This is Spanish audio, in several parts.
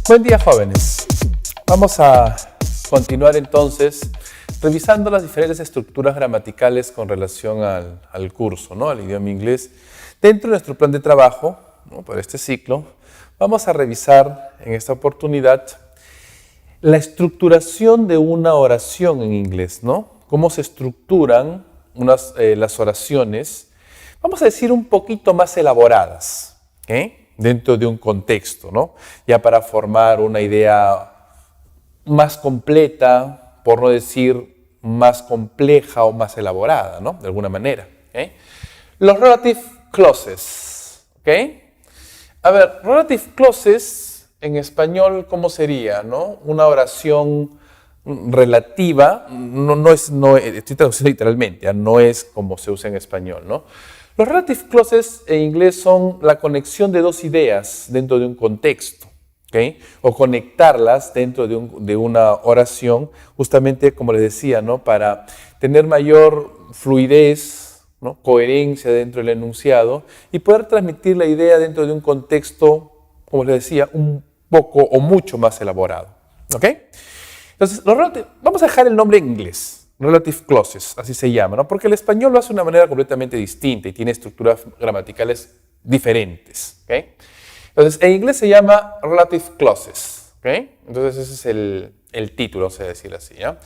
Buen día, jóvenes. Vamos a continuar entonces revisando las diferentes estructuras gramaticales con relación al curso, ¿no? Al idioma inglés. Dentro de nuestro plan de trabajo, ¿no? Para este ciclo, vamos a revisar en esta oportunidad la estructuración de una oración en inglés, ¿no? Cómo se estructuran las oraciones, vamos a decir un poquito más elaboradas, ¿ok? Dentro de un contexto, ¿no? Ya para formar una idea más completa, por no decir más compleja o más elaborada, ¿no? De alguna manera, ¿ok? Los relative clauses, ¿ok? A ver, relative clauses en español, ¿cómo sería, no? Una oración relativa, estoy traduciendo literalmente, ¿ya? No es como se usa en español, ¿no? Los relative clauses en inglés son la conexión de dos ideas dentro de un contexto, ¿okay? O conectarlas dentro de una oración, justamente como les decía, ¿no? Para tener mayor fluidez, ¿no? Coherencia dentro del enunciado y poder transmitir la idea dentro de un contexto, como les decía, un poco o mucho más elaborado, ¿ok? Entonces, vamos a dejar el nombre en inglés. Relative clauses, así se llama, ¿no? Porque el español lo hace de una manera completamente distinta y tiene estructuras gramaticales diferentes, ¿ok? Entonces, en inglés se llama relative clauses, ¿ok? Entonces, ese es el título, vamos a decir así, ¿ya?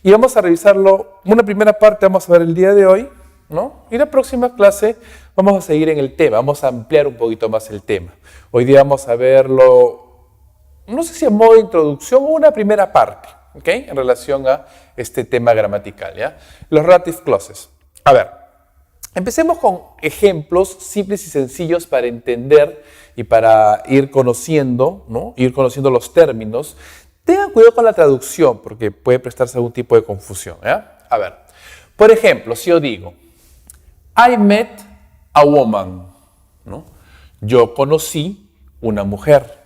Y vamos a revisarlo, una primera parte vamos a ver el día de hoy, ¿no? Y la próxima clase vamos a seguir en el tema, vamos a ampliar un poquito más el tema. Hoy día vamos a verlo, no sé si en modo de introducción o una primera parte, ¿ok? En relación a este tema gramatical, ¿ya? Los relative clauses. A ver, empecemos con ejemplos simples y sencillos para entender y para ir conociendo, ¿no? Ir conociendo los términos. Tengan cuidado con la traducción porque puede prestarse algún tipo de confusión, ¿ya? A ver, por ejemplo, si yo digo, I met a woman, ¿no? Yo conocí una mujer,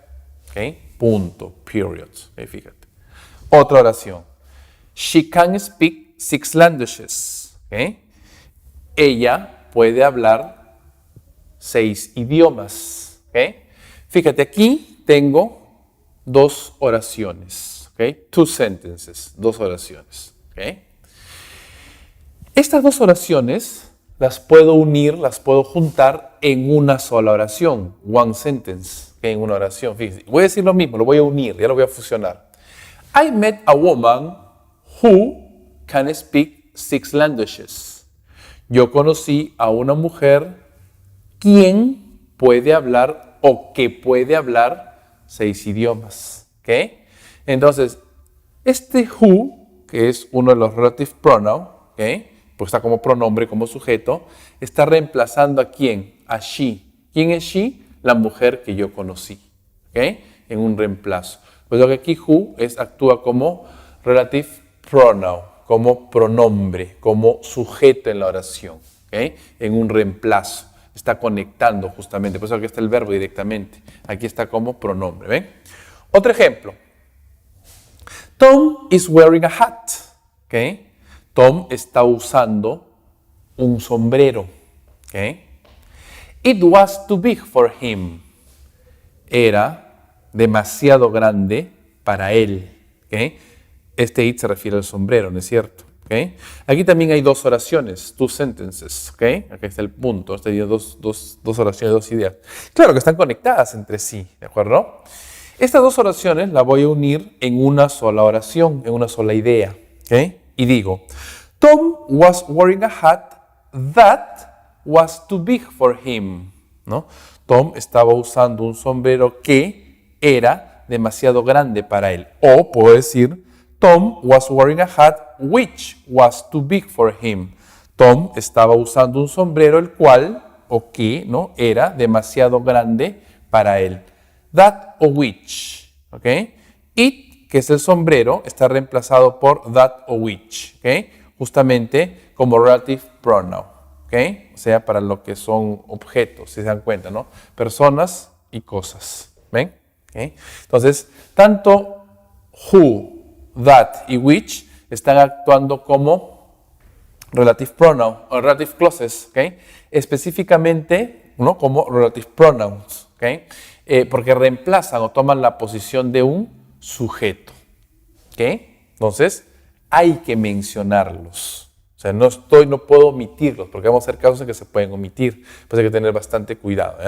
¿ok? Punto, period, ¿ok? Fíjate. Otra oración. She can speak 6 languages. ¿Okay? Ella puede hablar 6 idiomas. ¿Okay? Fíjate, aquí tengo 2 oraciones. ¿Okay? 2 sentences, 2 oraciones. ¿Okay? Estas 2 oraciones las puedo unir, las puedo juntar en una sola oración. One sentence, ¿okay? En una oración. Fíjense, voy a decir lo mismo, lo voy a unir, ya lo voy a fusionar. I met a woman who can speak 6 languages. Yo conocí a una mujer quien puede hablar o que puede hablar 6 idiomas. ¿Okay? Entonces, este who, que es uno de los relative pronouns, ¿okay? Pues está como pronombre, como sujeto, está reemplazando a quién? A she. ¿Quién es she? La mujer que yo conocí. ¿Okay? En un reemplazo. Pues lo que aquí who actúa como relative pronoun, como pronombre, como sujeto en la oración, ¿okay? En un reemplazo. Está conectando justamente, por eso aquí está el verbo directamente. Aquí está como pronombre, ¿ven? Otro ejemplo. Tom is wearing a hat, ¿okay? Tom está usando un sombrero, ¿okay? It was too big for him. Era demasiado grande para él. ¿Okay? Este it se refiere al sombrero, ¿no es cierto? ¿Okay? Aquí también hay 2 oraciones, 2 sentences. ¿Okay? Aquí está el punto, este día dos oraciones, 2 ideas. Claro que están conectadas entre sí, ¿de acuerdo? Estas 2 oraciones las voy a unir en una sola oración, en una sola idea. ¿Okay? Y digo, Tom was wearing a hat that was too big for him. ¿No? Tom estaba usando un sombrero que era demasiado grande para él. O puedo decir, Tom was wearing a hat which was too big for him. Tom estaba usando un sombrero el cual, o que, ¿no? Era demasiado grande para él. That o which, ¿ok? It, que es el sombrero, está reemplazado por that o which, ¿ok? Justamente como relative pronoun, ¿ok? O sea, para lo que son objetos, si se dan cuenta, ¿no? Personas y cosas, ¿ven? ¿Okay? Entonces, tanto who, that y which están actuando como relative pronoun o relative clauses, ¿okay? Específicamente, ¿no? Como relative pronouns, ¿okay? porque reemplazan o toman la posición de un sujeto. ¿Ok? Entonces, hay que mencionarlos. O sea, no puedo omitirlos, porque vamos a hacer casos en que se pueden omitir. Pues hay que tener bastante cuidado.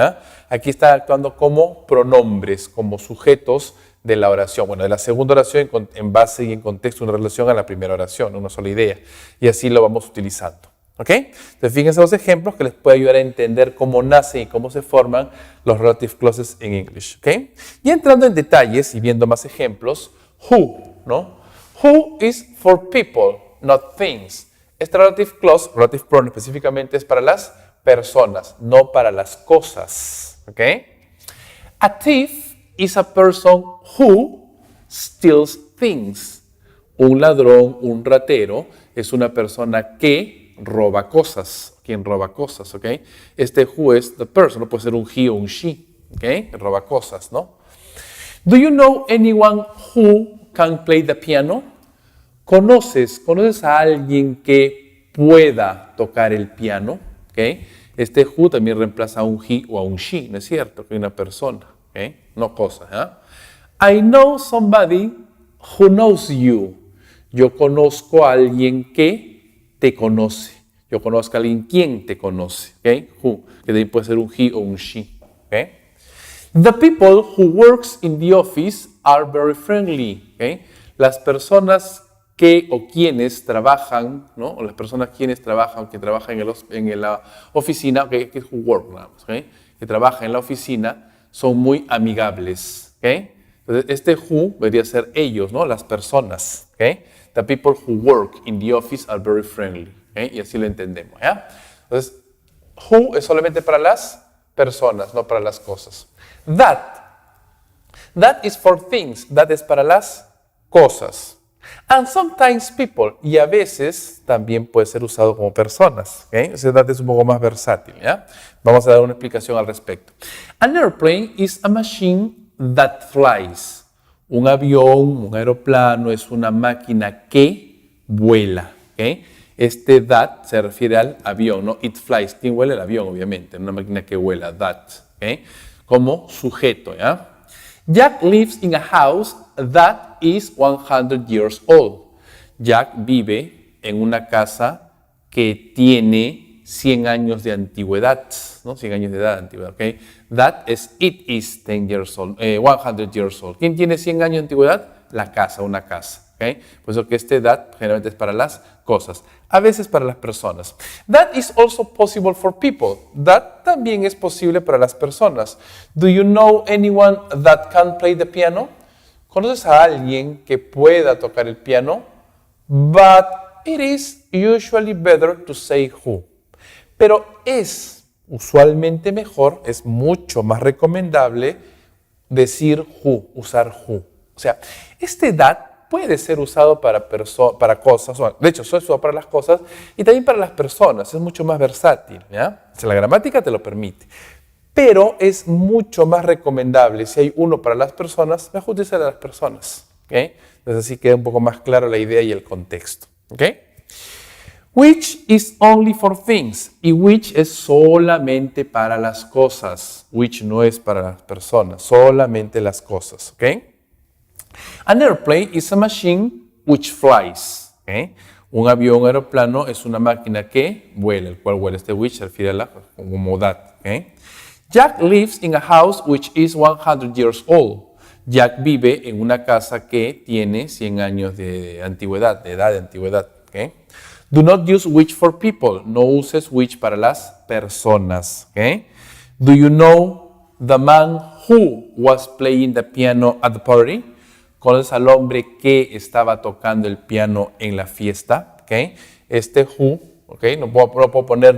Aquí está actuando como pronombres, como sujetos de la oración. Bueno, de la segunda oración en base y en contexto en relación a la primera oración, una sola idea. Y así lo vamos utilizando. ¿Ok? Entonces, fíjense los ejemplos que les puede ayudar a entender cómo nacen y cómo se forman los relative clauses en English. ¿Ok? Y entrando en detalles y viendo más ejemplos, who, ¿no? Who is for people, not things. Este relative clause, relative pronoun específicamente, es para las personas, no para las cosas. ¿Ok? A thief is a person who steals things. Un ladrón, un ratero, es una persona que roba cosas. Quien roba cosas, ¿ok? Este who es the person, no puede ser un he o un she, ¿ok? Roba cosas, ¿no? Do you know anyone who can play the piano? ¿Conoces a alguien que pueda tocar el piano? ¿Okay? Este who también reemplaza a un he o a un she, ¿no es cierto? Que es una persona, ¿okay? No cosa. I know somebody who knows you. Yo conozco a alguien que te conoce. Yo conozco a alguien quien te conoce. ¿Okay? Who, que también puede ser un he o un she. ¿Okay? The people who works in the office are very friendly. ¿Okay? Las personas que o quienes trabajan, ¿no? O las personas quienes trabajan, que trabajan en la oficina, okay, que es who work, ¿okay? Que trabajan en la oficina, son muy amigables. ¿Okay? Entonces, este who debería ser ellos, ¿no? Las personas. ¿Okay? The people who work in the office are very friendly. ¿Okay? Y así lo entendemos. ¿Ya? Entonces, who es solamente para las personas, no para las cosas. That is for things. That es para las cosas. And sometimes people, y a veces también puede ser usado como personas. ¿Okay? Ese that es un poco más versátil. ¿Ya? Vamos a dar una explicación al respecto. An airplane is a machine that flies. Un avión, un aeroplano es una máquina que vuela. ¿Okay? Este that se refiere al avión, ¿no? It flies. ¿Quién vuela? El avión, obviamente. Una máquina que vuela, that. ¿Okay? Como sujeto, ¿ya? Jack lives in a house that is 100 years old. Jack vive en una casa que tiene 100 años de antigüedad, ¿no? 100 años de edad de antigüedad, ¿ok? That is, it is 10 years old, 100 years old. ¿Quién tiene 100 años de antigüedad? La casa, una casa, ¿ok? Por eso que este that generalmente es para las cosas, a veces para las personas. That is also possible for people. That también es posible para las personas. Do you know anyone that can play the piano? ¿Conoces a alguien que pueda tocar el piano? But it is usually better to say who. Pero es usualmente mejor, es mucho más recomendable decir who, usar who. O sea, este that puede ser usado para cosas, de hecho, es usado para las cosas y también para las personas, es mucho más versátil, ¿ya? O sea, la gramática te lo permite, pero es mucho más recomendable, si hay uno para las personas, mejor utilizar a las personas, ¿ok? Entonces así queda un poco más claro la idea y el contexto, ¿ok? Which is only for things, y which es solamente para las cosas, which no es para las personas, solamente las cosas, ¿ok? An airplane is a machine which flies. ¿Okay? Un avión, un aeroplano es una máquina que vuela, el cual vuela. Este which se refiere a la como that. ¿Okay? Jack lives in a house which is 100 years old. Jack vive en una casa que tiene 100 años de antigüedad, de edad de antigüedad. ¿Okay? Do not use which for people. No uses which para las personas. ¿Okay? Do you know the man who was playing the piano at the party? ¿Conoces al hombre que estaba tocando el piano en la fiesta? ¿Okay? Este who, ¿okay? No puedo poner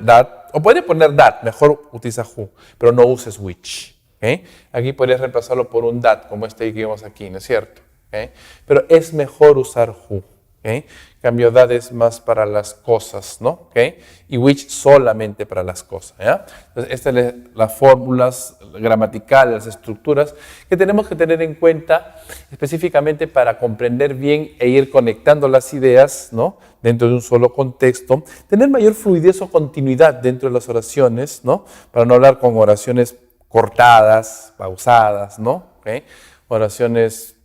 that, o puede poner that, mejor utiliza who, pero no uses which. ¿Okay? Aquí podrías reemplazarlo por un that, como este que vemos aquí, ¿no es cierto? ¿Okay? Pero es mejor usar who. ¿Okay? Cambio that es más para las cosas, ¿no? ¿Okay? Y which solamente para las cosas, ¿ya? Entonces, estas son las fórmulas gramaticales, las estructuras que tenemos que tener en cuenta específicamente para comprender bien e ir conectando las ideas, ¿no? Dentro de un solo contexto, tener mayor fluidez o continuidad dentro de las oraciones, ¿no? Para no hablar con oraciones cortadas, pausadas, ¿no? ¿Okay? Oraciones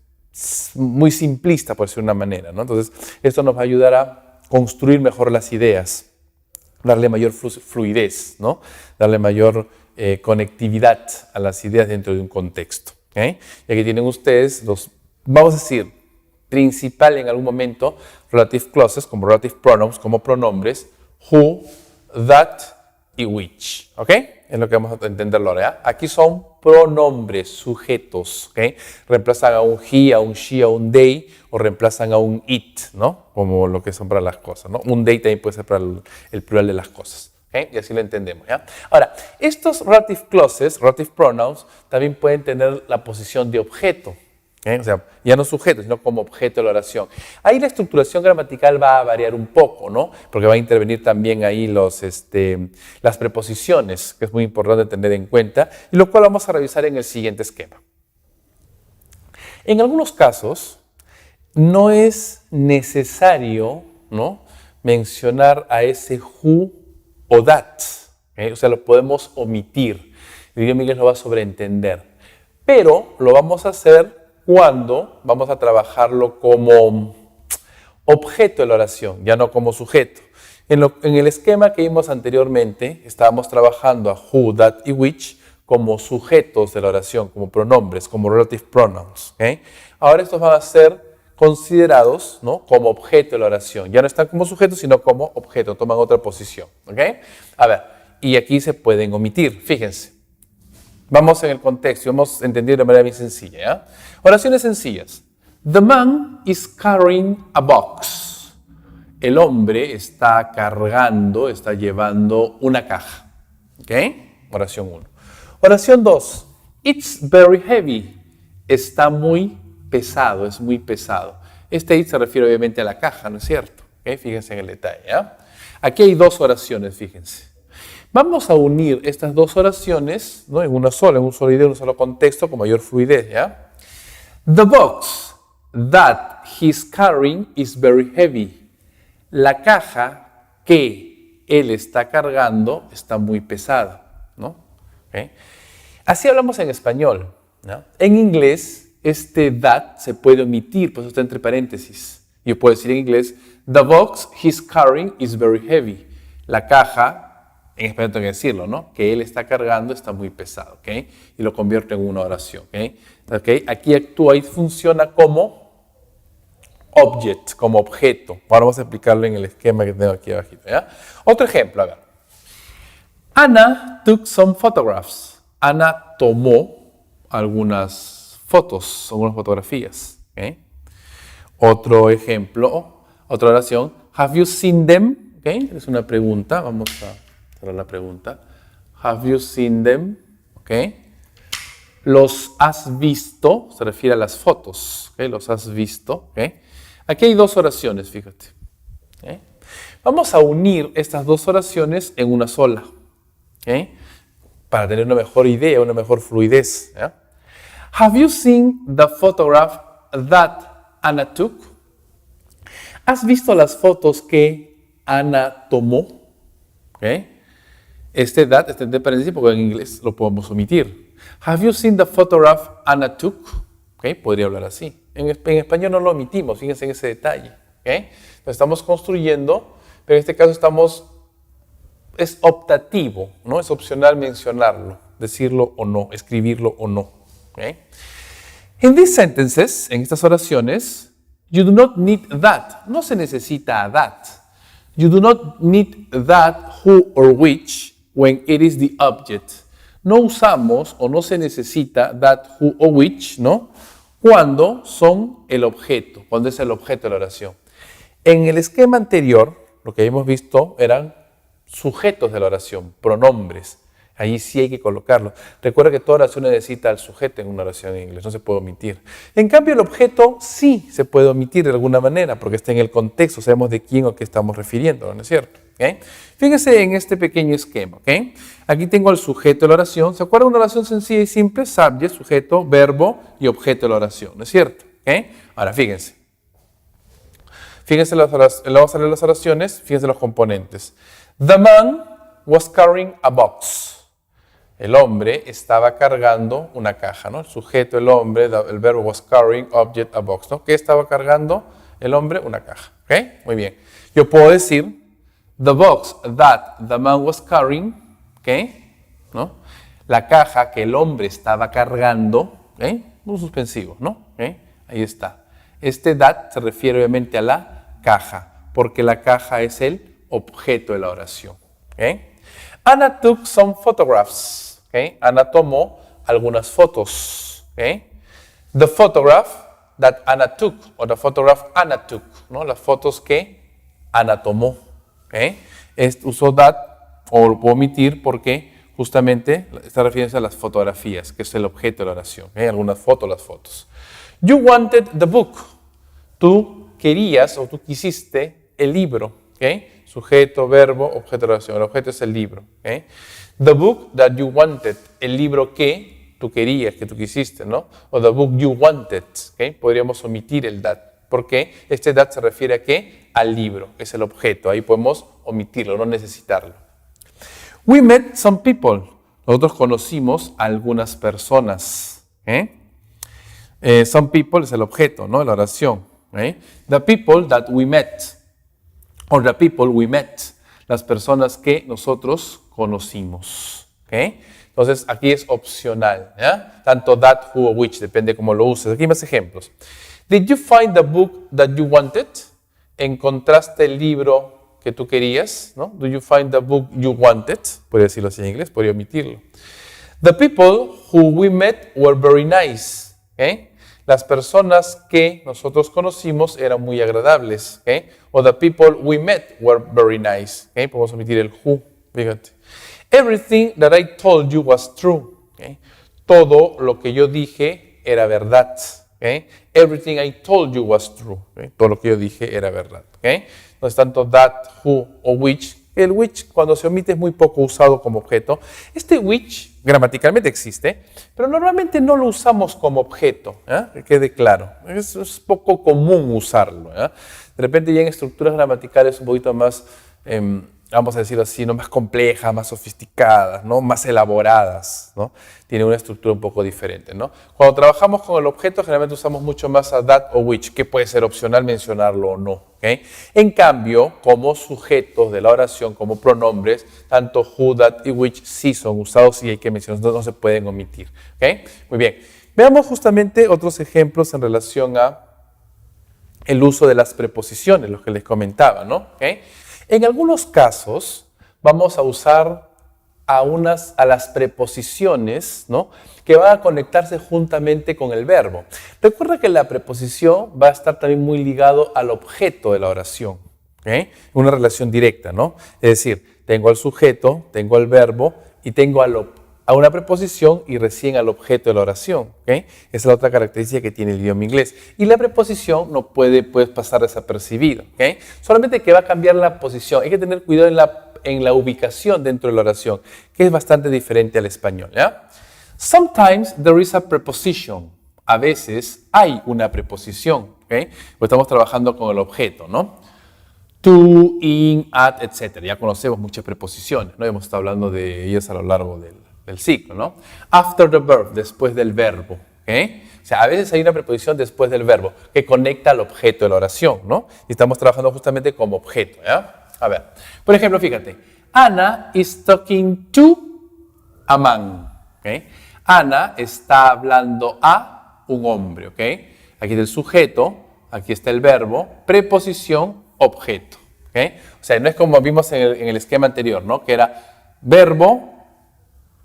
muy simplistas, por decir de una manera, ¿no? Entonces, esto nos va a ayudar a construir mejor las ideas, darle mayor fluidez, ¿no? Darle mayor conectividad a las ideas dentro de un contexto. ¿Okay? Y aquí tienen ustedes los, vamos a decir, principal en algún momento, relative clauses, como relative pronouns, como pronombres, who, that y which. ¿Ok? Es lo que vamos a entenderlo ahora. Aquí son pronombres, sujetos. ¿Ok? Reemplazan a un he, a un she, a un they, o reemplazan a un it, ¿no? Como lo que son para las cosas, ¿no? Un they también puede ser para el plural de las cosas. ¿Okay? Y así lo entendemos, ¿ya? Ahora, estos relative clauses, relative pronouns, también pueden tener la posición de objeto. ¿Okay? O sea, ya no sujeto, sino como objeto de la oración. Ahí la estructuración gramatical va a variar un poco, ¿no? Porque va a intervenir también ahí las preposiciones, que es muy importante tener en cuenta, y lo cual vamos a revisar en el siguiente esquema. En algunos casos, no es necesario, ¿no?, mencionar a ese who o that, ¿okay? O sea, lo podemos omitir. El idioma inglés lo va a sobreentender. Pero lo vamos a hacer cuando vamos a trabajarlo como objeto de la oración, ya no como sujeto. En el esquema que vimos anteriormente, estábamos trabajando a who, that y which como sujetos de la oración, como pronombres, como relative pronouns. ¿Okay? Ahora estos van a ser considerados, ¿no?, como objeto de la oración. Ya no están como sujetos, sino como objeto, toman otra posición. ¿Okay? A ver, y aquí se pueden omitir, fíjense. Vamos en el contexto, vamos a entender de manera bien sencilla. ¿Ya? Oraciones sencillas. The man is carrying a box. El hombre está cargando, está llevando una caja. ¿Ok? Oración 1. Oración 2. It's very heavy. Está muy pesado, es muy pesado. Este it se refiere obviamente a la caja, ¿no es cierto? ¿Okay? Fíjense en el detalle. ¿Ya? Aquí hay dos oraciones, fíjense. Vamos a unir estas dos oraciones, ¿no?, en una sola, en un solo idea, en un solo contexto, con mayor fluidez. ¿Ya? The box that he's carrying is very heavy. La caja que él está cargando está muy pesada, ¿no? ¿Okay? Así hablamos en español, ¿no? En inglés, este that se puede omitir, pues está entre paréntesis. Yo puedo decir en inglés, the box he's carrying is very heavy. La caja, en español tengo que decirlo, ¿no?, que él está cargando está muy pesado, ¿ok? Y lo convierto en una oración, ¿ok? ¿Okay? Aquí actúa y funciona como object, como objeto. Ahora vamos a explicarlo en el esquema que tengo aquí abajito, ¿ya? Otro ejemplo, a ver. Anna took some photographs. Ana tomó algunas fotos, algunas fotografías, ¿ok? Otro ejemplo, otra oración. Have you seen them? ¿Ok? Es una pregunta, vamos a hacer la pregunta. Have you seen them? ¿Ok? ¿Los has visto? Se refiere a las fotos, ¿ok? ¿Los has visto? ¿Ok? Aquí hay dos oraciones, fíjate. ¿Ok? Vamos a unir estas dos oraciones en una sola, ¿ok?, para tener una mejor idea, una mejor fluidez. ¿Ya? Have you seen the photograph that Anna took? ¿Has visto las fotos que Ana tomó? ¿Okay? Este that está entre paréntesis porque en inglés lo podemos omitir. Have you seen the photograph Anna took? ¿Okay? Podría hablar así. En español no lo omitimos, fíjense en ese detalle. ¿Okay? Lo estamos construyendo, pero en este caso es optativo, ¿no? Es opcional mencionarlo, decirlo o no, escribirlo o no. ¿Okay? In these sentences, en estas oraciones, you do not need that. No se necesita that. You do not need that, who or which when it is the object. No usamos o no se necesita that, who or which, ¿no?, cuando son el objeto, cuando es el objeto de la oración. En el esquema anterior, lo que hemos visto eran sujetos de la oración, pronombres. Ahí sí hay que colocarlo. Recuerda que toda oración necesita al sujeto en una oración en inglés, no se puede omitir. En cambio, el objeto sí se puede omitir de alguna manera, porque está en el contexto, sabemos de quién o qué estamos refiriendo, ¿no es cierto? ¿Okay? Fíjense en este pequeño esquema. ¿Okay? Aquí tengo el sujeto de la oración. ¿Se acuerdan de una oración sencilla y simple? Subject, sujeto, verbo y objeto de la oración, ¿no es cierto? ¿Okay? Ahora, fíjense. Fíjense, vamos a leer las oraciones, fíjense los componentes. The man was carrying a box. el hombre estaba cargando una caja, ¿no? El sujeto, el hombre, el verbo was carrying, object, a box, ¿no? ¿Qué estaba cargando el hombre? Una caja, ¿ok? Muy bien. Yo puedo decir, the box that the man was carrying, ¿ok? ¿No? La caja que el hombre estaba cargando, ¿ok? Un suspensivo, ¿no? ¿Ok? Ahí está. Este that se refiere obviamente a la caja, porque la caja es el objeto de la oración, ¿ok? Anna took some photographs. Okay. Ana tomó algunas fotos. Okay. The photograph that Anna took, o the photograph Anna took, ¿no? Las fotos que Ana tomó. Okay. Uso that, o lo puedo omitir porque justamente está refiriéndose a las fotografías, que es el objeto de la oración. Okay. Algunas fotos, las fotos. You wanted the book. Tú querías o tú quisiste el libro. Okay. Sujeto, verbo, objeto de la oración. El objeto es el libro. Okay. The book that you wanted, el libro que tú querías, que tú quisiste, ¿no? O the book you wanted, ¿okay? Podríamos omitir el that, porque este that se refiere a ¿qué? Al libro, es el objeto, ahí podemos omitirlo, no necesitarlo. We met some people, nosotros conocimos a algunas personas, some people es el objeto, ¿no? La oración, The people that we met, or the people we met, las personas que nosotros conocimos. ¿Okay? Entonces, aquí es opcional. ¿Ya? Tanto that, who o which, depende cómo lo uses. Aquí hay más ejemplos. Did you find the book that you wanted? ¿Encontraste el libro que tú querías? ¿No? Do you find the book you wanted? Podría decirlo así en inglés, podría omitirlo. The people who we met were very nice. ¿Okay? Las personas que nosotros conocimos eran muy agradables. ¿Okay? O the people we met were very nice. ¿Okay? Podemos omitir el who. Fíjate. Everything that I told you was true. ¿Okay? Todo lo que yo dije era verdad. ¿Okay? Everything I told you was true. ¿Okay? Todo lo que yo dije era verdad. ¿Okay? Entonces, tanto that, who o which. El which, cuando se omite, es muy poco usado como objeto. Este which gramaticalmente existe, pero normalmente no lo usamos como objeto. Que quede claro. Es poco común usarlo. De repente ya en estructuras gramaticales un poquito más, vamos a decirlo así, ¿no? Más complejas, más sofisticadas, ¿no? Más elaboradas, ¿no? Tiene una estructura un poco diferente, ¿no? Cuando trabajamos con el objeto, generalmente usamos mucho más a that o which, que puede ser opcional mencionarlo o no. ¿Okay? En cambio, como sujetos de la oración, como pronombres, tanto who, that y which sí son usados y hay que mencionarlos, no se pueden omitir. ¿Okay? Muy bien. Veamos justamente otros ejemplos en relación a el uso de las preposiciones, los que les comentaba, ¿no? ¿Okay? En algunos casos vamos a usar a las preposiciones, ¿no? Que van a conectarse juntamente con el verbo. Recuerda que la preposición va a estar también muy ligado al objeto de la oración. ¿Okay? Una relación directa, ¿no? Es decir, tengo al sujeto, tengo al verbo y tengo a una preposición y recién al objeto de la oración. ¿Okay? Esa es la otra característica que tiene el idioma inglés. Y la preposición no puede pasar desapercibido. ¿Okay? Solamente que va a cambiar la posición. Hay que tener cuidado en la ubicación dentro de la oración, que es bastante diferente al español. ¿Ya? Sometimes there is a preposition. A veces hay una preposición. ¿Okay? Pues estamos trabajando con el objeto, ¿no? To, in, at, etc. Ya conocemos muchas preposiciones, ¿no? Hemos estado hablando de ellas a lo largo del ciclo, ¿no? After the verb, después del verbo. ¿Okay? O sea, a veces hay una preposición después del verbo que conecta al objeto de la oración, ¿no? Y estamos trabajando justamente como objeto, ¿ya? A ver, por ejemplo, fíjate. Anna is talking to a man. ¿Okay? Ana está hablando a un hombre. ¿Okay? Aquí está el sujeto, aquí está el verbo, preposición, objeto. ¿Okay? O sea, no es como vimos en el esquema anterior, ¿no? Que era verbo,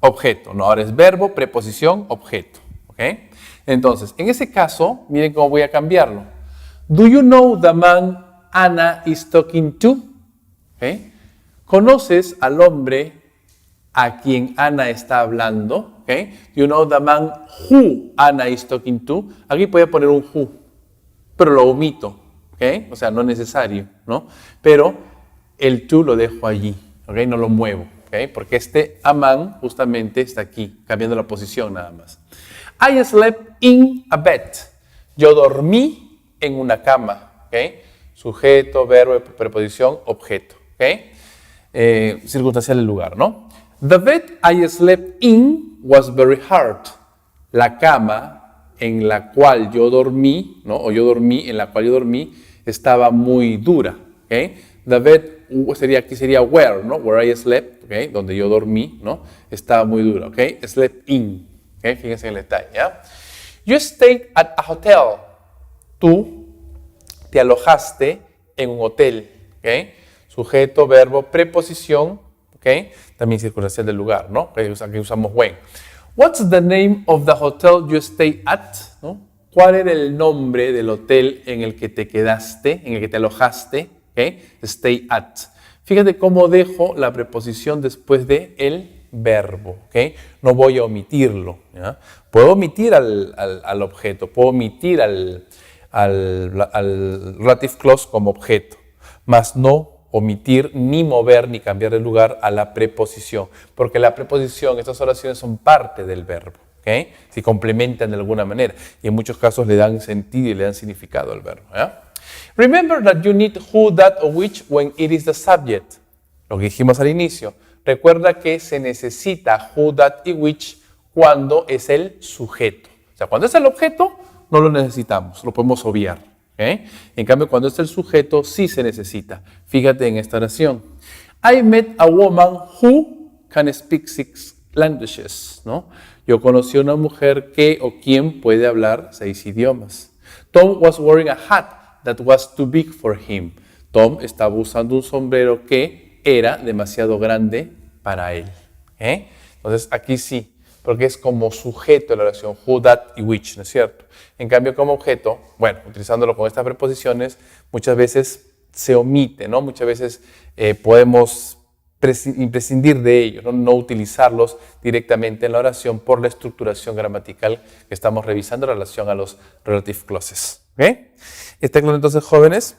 objeto. No, ahora es verbo, preposición, objeto. ¿Okay? Entonces, en ese caso, miren cómo voy a cambiarlo. Do you know the man Anna is talking to? ¿Okay? ¿Conoces al hombre a quien Ana está hablando? ¿Okay? Do you know the man who Anna is talking to? Aquí voy a poner un who, pero lo omito. ¿Okay? O sea, no es necesario, ¿no? Pero el to lo dejo allí. ¿Okay? No lo muevo. ¿Okay? Porque este a man justamente está aquí, cambiando la posición nada más. I slept in a bed. Yo dormí en una cama. ¿Okay? Sujeto, verbo, preposición, objeto. ¿Okay? Circunstancial del lugar, ¿no? The bed I slept in was very hard. La cama en la cual yo dormí, ¿no? O yo dormí, en la cual yo dormí, estaba muy dura. ¿Okay? The bed aquí sería where, ¿no? Where I slept, ¿okay? Donde yo dormí, ¿no? Estaba muy dura. ¿Okay? Slept in. ¿Okay? Fíjense en el detalle. ¿Ya? You stayed at a hotel. Tú te alojaste en un hotel. ¿Okay? Sujeto, verbo, preposición. ¿Okay? También circunstancial del lugar, ¿no? Aquí usamos when. What's the name of the hotel you stayed at? ¿No? ¿Cuál era el nombre del hotel en el que te quedaste, en el que te alojaste? ¿Okay? Stay at. Fíjate cómo dejo la preposición después de el verbo. ¿Okay? No voy a omitirlo. ¿Ya? Puedo omitir al objeto, puedo omitir al relative clause como objeto, mas no omitir, ni mover, ni cambiar de lugar a la preposición, porque la preposición, estas oraciones son parte del verbo, ¿okay? Se complementan de alguna manera y en muchos casos le dan sentido y le dan significado al verbo. ¿Ya? Remember that you need who, that or which when it is the subject. Lo que dijimos al inicio. Recuerda que se necesita who, that y which cuando es el sujeto. O sea, cuando es el objeto, no lo necesitamos, lo podemos obviar. ¿Okay? En cambio, cuando es el sujeto, sí se necesita. Fíjate en esta oración. I met a woman who can speak 6 languages. ¿No? Yo conocí a una mujer que o quien puede hablar 6 idiomas. Tom was wearing a hat that was too big for him. Tom estaba usando un sombrero que era demasiado grande para él. ¿Okay? Entonces, aquí sí, porque es como sujeto de la oración who, that y which, ¿no es cierto? En cambio, como objeto, bueno, utilizándolo con estas preposiciones, muchas veces se omite, ¿no? Muchas veces podemos prescindir de ellos, ¿no? No utilizarlos directamente en la oración por la estructuración gramatical que estamos revisando en relación a los relative clauses. ¿Okay? ¿Están claros entonces, jóvenes?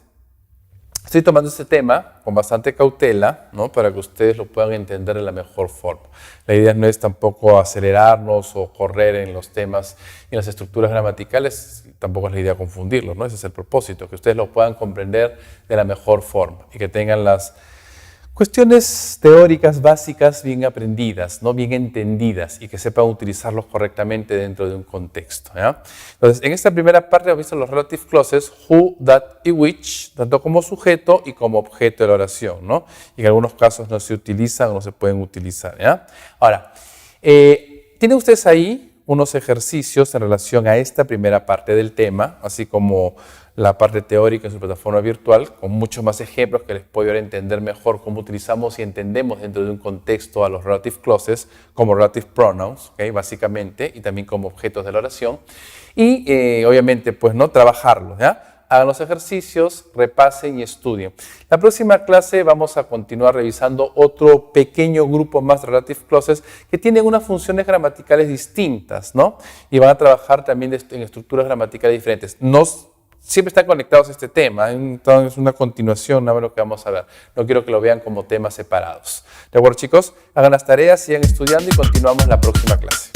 Estoy tomando este tema con bastante cautela, ¿no? Para que ustedes lo puedan entender de la mejor forma. La idea no es tampoco acelerarnos o correr en los temas y en las estructuras gramaticales, tampoco es la idea confundirlos, ¿no? Ese es el propósito, que ustedes lo puedan comprender de la mejor forma y que tengan las cuestiones teóricas básicas bien aprendidas, ¿no? Bien entendidas y que sepan utilizarlos correctamente dentro de un contexto. ¿Ya? Entonces, en esta primera parte hemos visto los relative clauses who, that y which, tanto como sujeto y como objeto de la oración, ¿no? Y en algunos casos no se utilizan o no se pueden utilizar. ¿Ya? Ahora, tienen ustedes ahí unos ejercicios en relación a esta primera parte del tema, así como la parte teórica en su plataforma virtual, con muchos más ejemplos que les puedo ayudar a entender mejor cómo utilizamos y entendemos dentro de un contexto a los relative clauses como relative pronouns, ¿okay? Básicamente, y también como objetos de la oración. Y obviamente, pues no trabajarlos, ¿ya? Hagan los ejercicios, repasen y estudien. La próxima clase vamos a continuar revisando otro pequeño grupo más de relative clauses que tienen unas funciones gramaticales distintas, ¿no? Y van a trabajar también en estructuras gramaticales diferentes. Siempre están conectados a este tema, entonces es una continuación a lo que vamos a ver. No quiero que lo vean como temas separados. ¿De acuerdo, chicos? Hagan las tareas, sigan estudiando y continuamos la próxima clase.